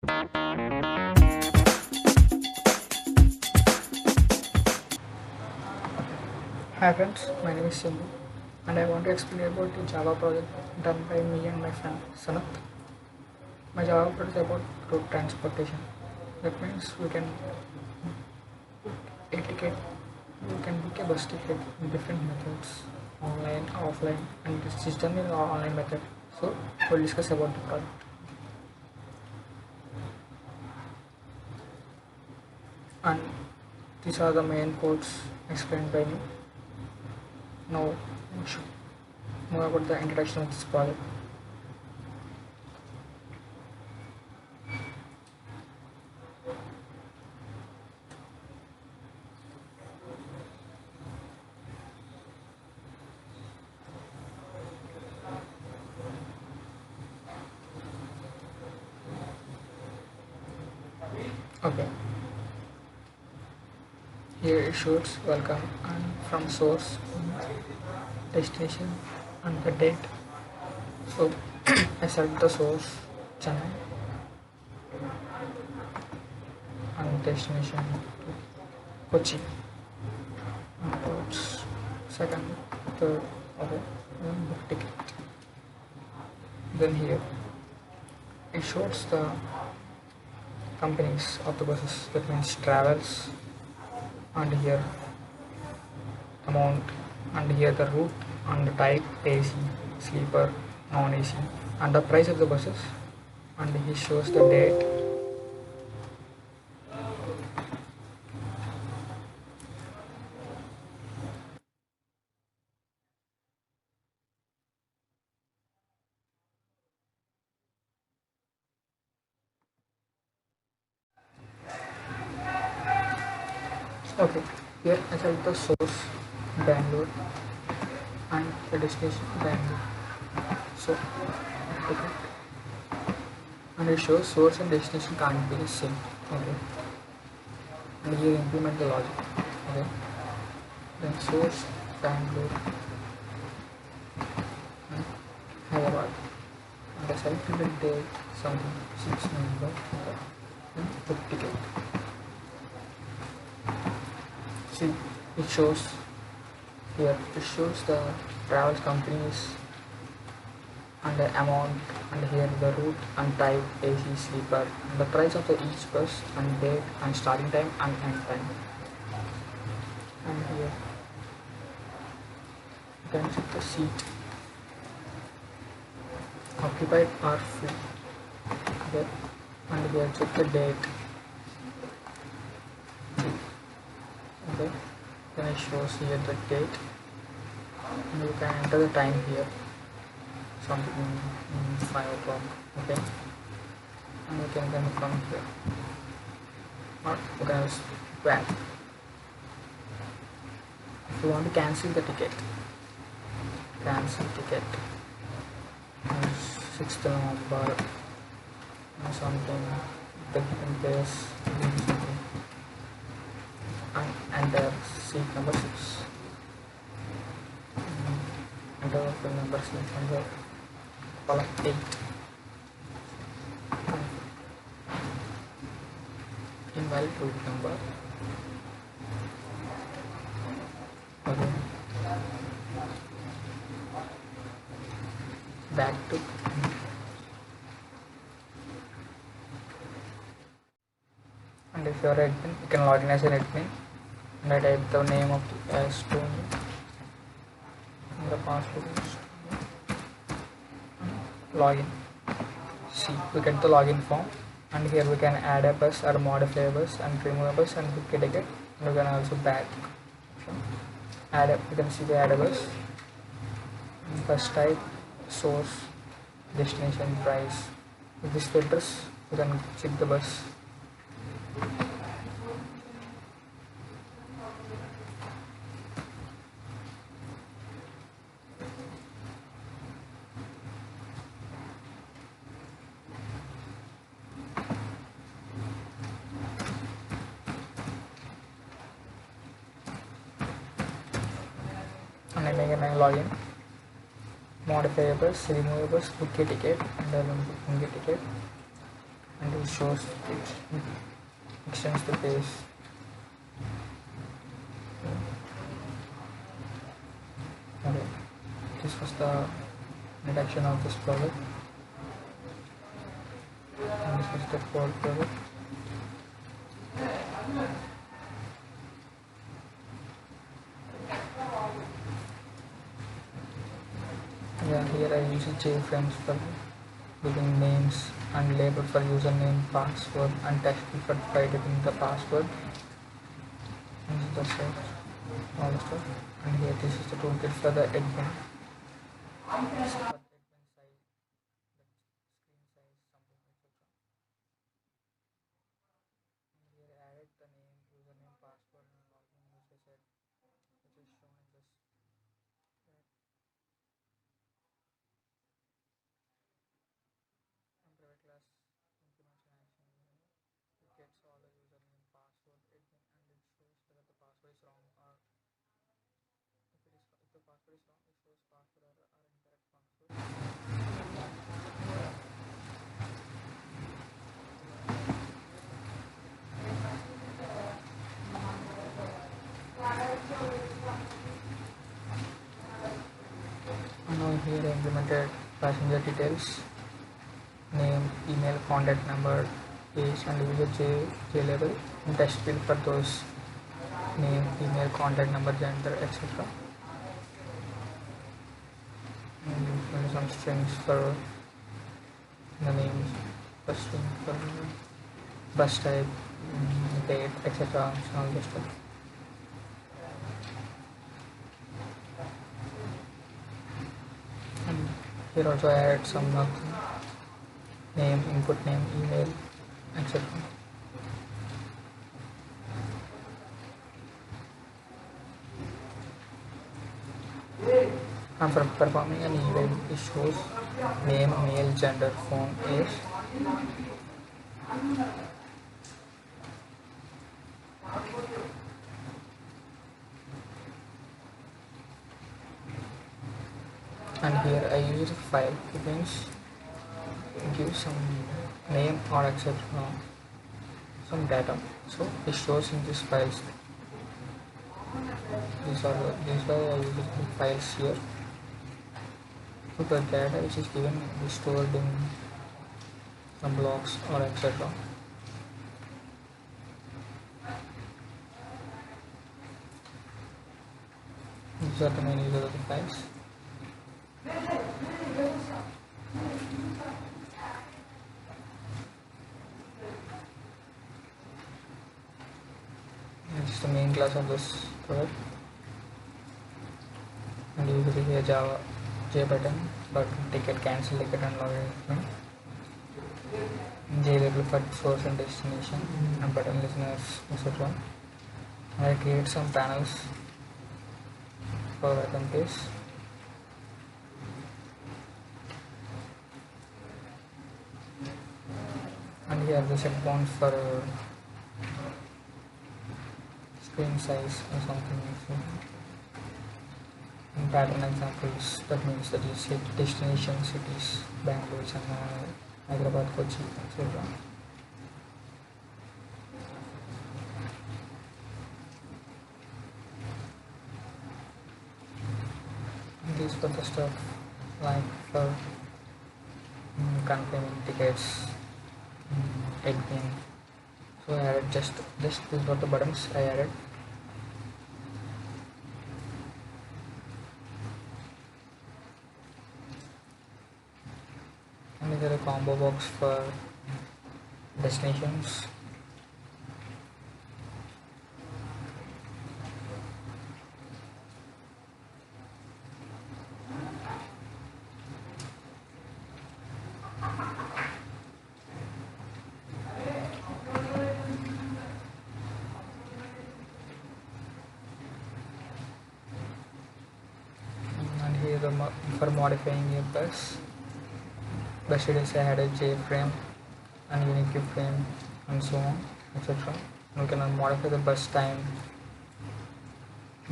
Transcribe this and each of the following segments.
Hi friends, my name is Simbu and I want to explain about the Java project done by me and my friend Sanath. My Java project is about road transportation. That means we can a ticket, we can book a bus ticket in different methods, online, offline, and this is done in our online method. So we'll discuss about the project. And these are the main codes explained by me. Now we should know about the introduction of this project. Okay. Here it shows welcome and from source, destination and the date. So I select the source Chennai and destination Kochi. And ports second, third, okay, then book ticket. Then here it shows the companies of the buses, that means travels, and here amount, and here the route and the type AC, sleeper, non-AC, and the price of the buses, and he shows the date. Okay, here I select the source Bangalore and the destination Bangalore. So okay, and it shows source and destination can't be the same. Okay, and here implement the logic. Okay, then source Bangalore and Hyderabad. And the selected date something 6 November. Okay, then book ticket. See, it shows here. It shows the travel companies and the amount, and here the route and type, AC, sleeper, and the price of the each bus and date and starting time and end time. And here you can check the seat occupied or full. Okay, and here check the date. Okay, then it shows here the date, and you can enter the time here, something 5 o'clock. Okay, and you can then come here, or you can use back. If you want to cancel the ticket, cancel ticket on 6th November or something, the given place, something, and enter seat number 6. Enter the number seat number column 8. Invalid route number. Okay. Back to and if you are admin, you can log in as an admin, and I type the name of the as to the password is login. See, we get the login form, and here we can add a bus or modify a bus and remove a bus and book a ticket, and we can also back add a, you can see the add a bus, bus type, source, destination, price. With this filters you can check the bus. And then again I log in, modify a bus, remove a bus, book a ticket, and then book a ticket, and it shows it extends the page. Okay. This was the reduction of this project, and this was the code project. Yeah, here I use JFrames for giving names and label for username, password, and text for typing the password. And this is the search, all the stuff. And here this is the toolkit for the admin. Now here I implemented passenger details, name, email, contact number, age, and user J label, and text field for those name, email, contact number, gender, etc. And some strings for the names, first string for bus type, date, etc. All this stuff. And here also I added some name, input name, email, etc. And for performing an event, it shows name, mail, gender, phone, age. And here I use a file events, give some name or etc. some data, so it shows in these files. These why I use the files here. So the data which is given is stored in some blocks or etc. These are the main user of the files. This is the main class of this product, and usually here Java J button, ticket, cancel ticket, and login. J label for source and destination, and button listeners, etc. And I create some panels for item case. And here the set point for screen size or something. In pattern examples, that means that you set destination cities, Bangalore, Chennai, Hyderabad, Kochi, etc. These were the stuff like for confirming tickets, admin. So I added just these were the buttons I added. And there are a combo box for destinations. And here for modifying your bus details I added JFrame and unique frame and so on, etc. You can modify the bus time,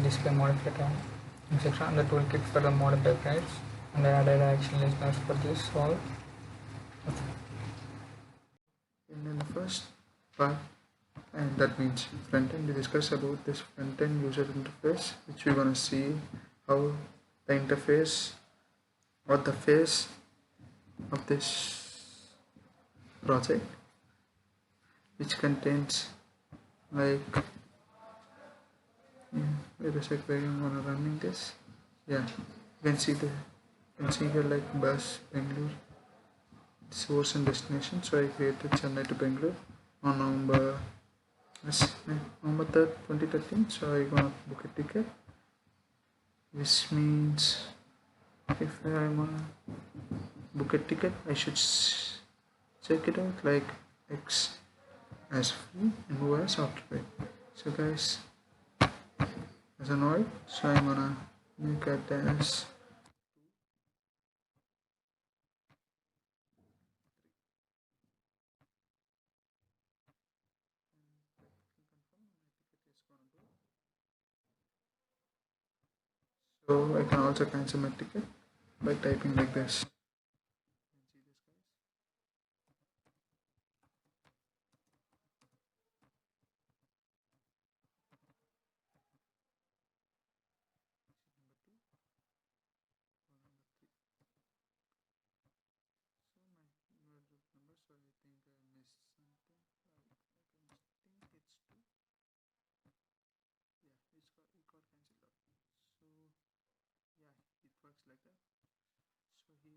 display modify time, etc. And the toolkit for the modify frames, and I added action listeners for this all. first part, and that means front end. We discuss about this front end user interface, which we want to see how the interface or the face of this project, which contains like wait a sec, where I'm gonna running this. Yeah, you can see here like bus Bangalore source and destination. So I created Chennai to Bangalore on November 3rd 2013. So I gonna book a ticket, which means if I wanna book a ticket, I should check it out like X as free and Y as after pay. So guys, as annoyed, so I'm gonna make it as so I can also cancel my ticket by typing like this.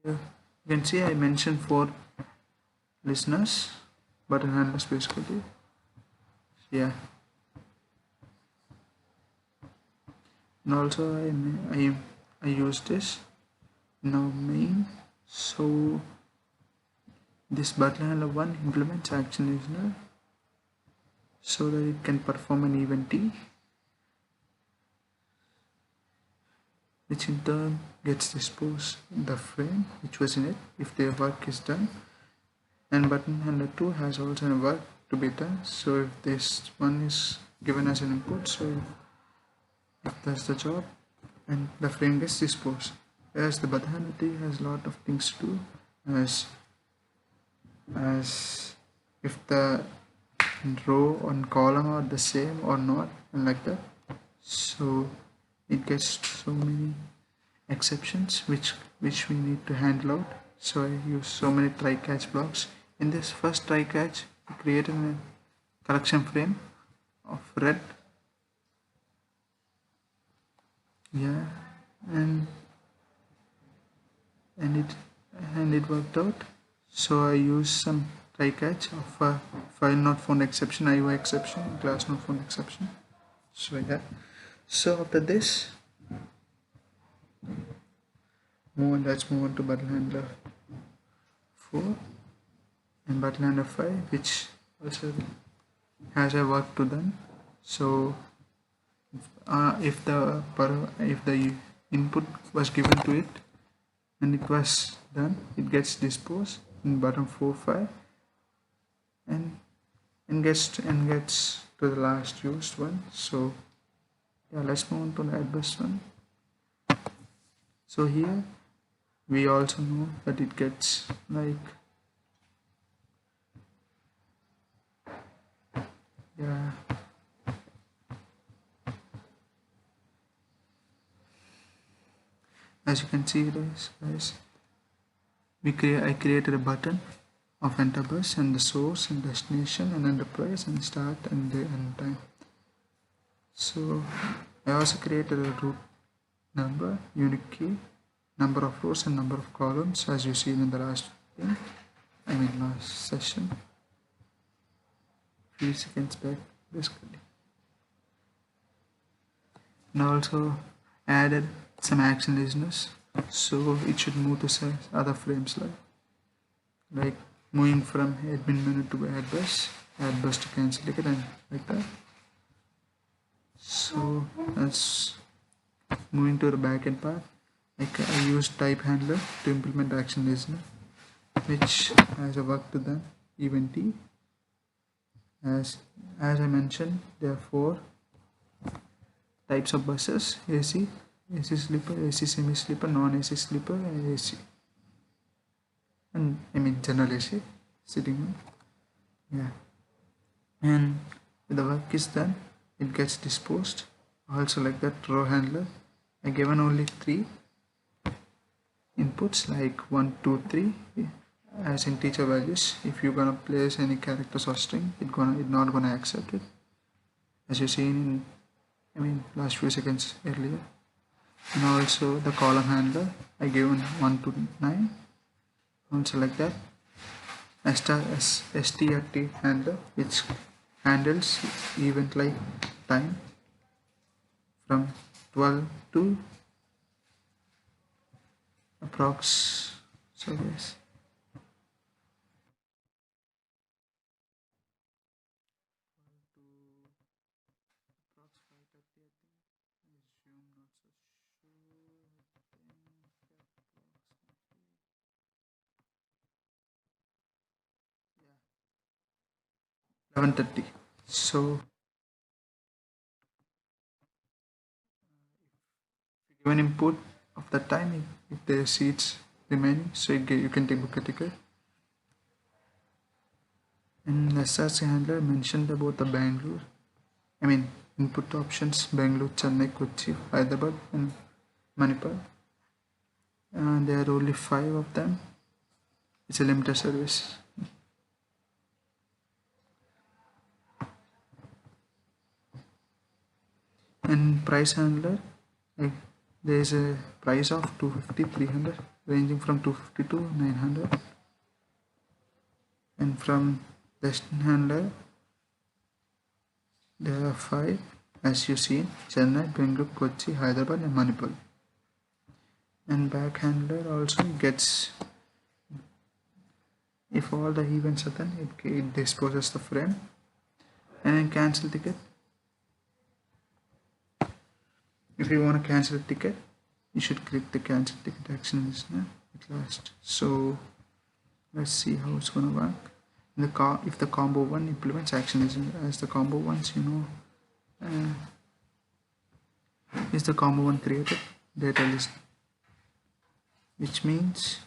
Here you can see I mentioned 4 listeners, button handlers basically. Yeah, and also I use this now main. So this button handler 1 implements action listener so that it can perform an event T, which in turn gets disposed the frame which was in it if their work is done. And button handler 2 has also a work to be done. So if this one is given as an input, so if that's the job, and the frame gets disposed. Whereas the button handler 3 has a lot of things to do, as if the row and column are the same or not, and like that. So it gets so many exceptions which we need to handle out. So I use so many try catch blocks. In this first try catch, I created a collection frame of red. Yeah, and it worked out. So I used some try catch of file not found exception, IO exception, class not found exception. So yeah. So after this, let's move on to button handler 4 and button handler 5, which also has a work to done. So if the input was given to it and it was done, it gets disposed in button 4 5 and gets to the last used one. So yeah, let's move on to the address one. So here we also know that it gets like yeah, as you can see this guys, I created a button of Enterbus and the source and destination and enterprise and start and the end time. So I also created a root number, unique key, number of rows and number of columns, as you see in the last thing, last session, few seconds back basically. And also added some action listeners, so it should move to other frames like moving from admin menu to add bus to cancel ticket and like that. So that's moving to the backend part. I use type handler to implement action listener, which has a work to done event T. As I mentioned, there are 4 types of buses: AC sleeper, AC semi sleeper, non-AC sleeper, and AC. And general AC sitting room. Yeah. and when the work is done, it gets disposed. Also like that row handler, I given only 3 inputs like 1 2 3 as integer values. If you're gonna place any characters or string, it not gonna accept it, as you seen in last few seconds earlier. And also the column handler, I given 1 to 9, also like that. STRT handler, which handles event like time from 12 to approx. So yes, yeah, 11:30. So given input of the time, if there are seats remaining, so you can take book a ticket. And the search handler mentioned about the Bangalore. Input options Bangalore, Chennai, Kochi, Hyderabad, and Manipur. And there are only 5 of them. It's a limited service. And price handler, like there is a price of 250, 300, ranging from 250 to 900. And from destination handler, there are 5, as you see: Chennai, Bangalore, Kochi, Hyderabad, and Manipur. And back handler also gets, if all the events are done, it disposes the frame. And cancel ticket, if you want to cancel a ticket, you should click the cancel ticket action listener at last. So let's see how it's gonna work. If the combo 1 implements action listener, as the combo ones, is the combo 1 created data list, which means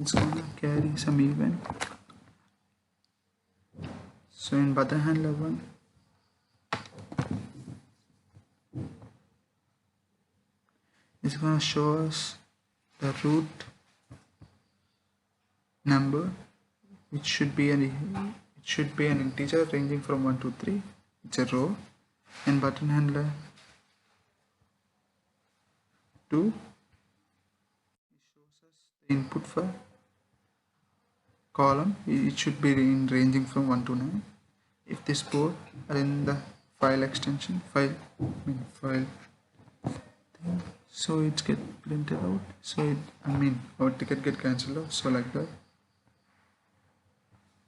it's gonna carry some event. So in button handler 1, it's gonna show us the root number, which should be an integer ranging from 1 to 3. It's a row. And button handler 2, it shows us the input for column. It should be ranging from 1 to 9. If this both are in the file extension file thing, so it's get printed out. So our ticket get cancelled out. So like that.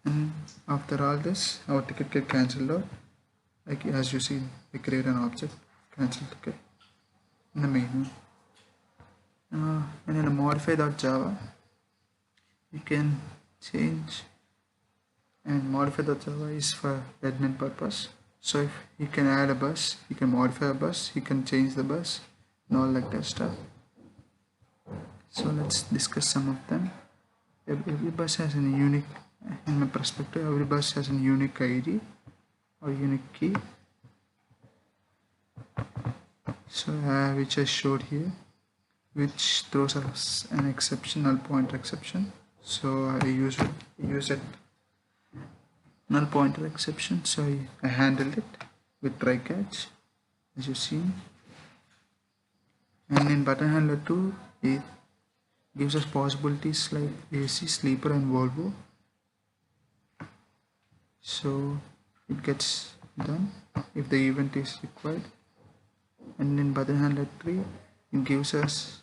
And after all this, our ticket get cancelled out. Like as you see, we create an object cancel ticket in the main one. And in a modify.java, you can change, and modify.java is for admin purpose. So if you can add a bus, you can modify a bus, you can change the bus, and all like that stuff. So let's discuss some of them. Every bus has a unique, in my perspective, every bus has a unique ID or unique key. So which I showed here, which throws us an exception, null pointer exception. So I use it null pointer exception. So I handled it with try catch, as you see. And in button handler 2, it gives us possibilities like AC, sleeper, and Volvo. So it gets done if the event is required. And in button handler 3, it gives us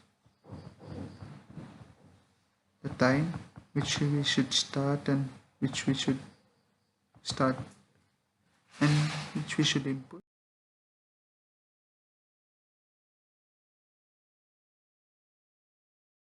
the time which we should start and which we should start and which we should input.